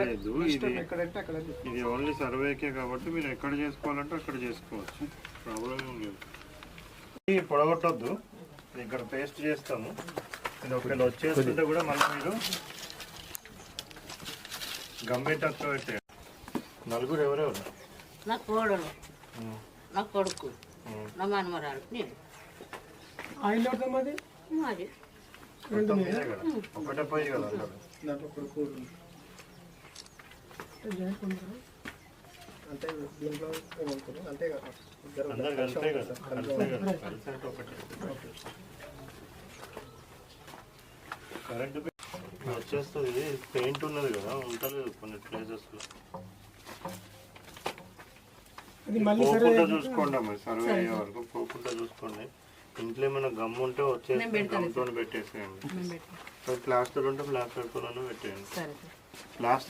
లేదు ఇది ఓన్లీ సర్వేకే కాబట్టి మీరు ఎక్కడ చేసుకోవాలంటే అక్కడ చేసుకోవచ్చు, ప్రాబ్లం ఏం లేదు. ఇది పొడగొట్టొద్దు, ఇక్కడ పేస్ట్ చేస్తాము. ఇది ఒకవేళ వచ్చేస్తుంటే కూడా మళ్ళీ మీరు గంబెట్టతో పెట్టేయండి. నలుగురు ఎవరెవరు? నా కోడలు, నా కొడుకు, నా మనమరాలు, నేను. ఆయిల్ మాది మాది ఒకటే పోయి కదా అంటే దీంట్లో అంటే అందరు కలిసే కదా, కలిసే ఒకటే. కరెంట్ వచ్చేస్తుంది. పెయింట్ ఉన్నది కదా, ఉంటలేదు కొన్ని ప్లేసెస్లో. పోకుండా చూసుకోండి అమ్మ, సర్వే అయ్యే వరకు పోకుండా చూసుకోండి. ఇంట్లో ఏమైనా గమ్ ఉంటే వచ్చేసి గమ్తో పెట్టేసేయండి. ప్లాస్టర్ ఉంటే ప్లాస్టర్తో పెట్టేయండి. ప్లాస్టర్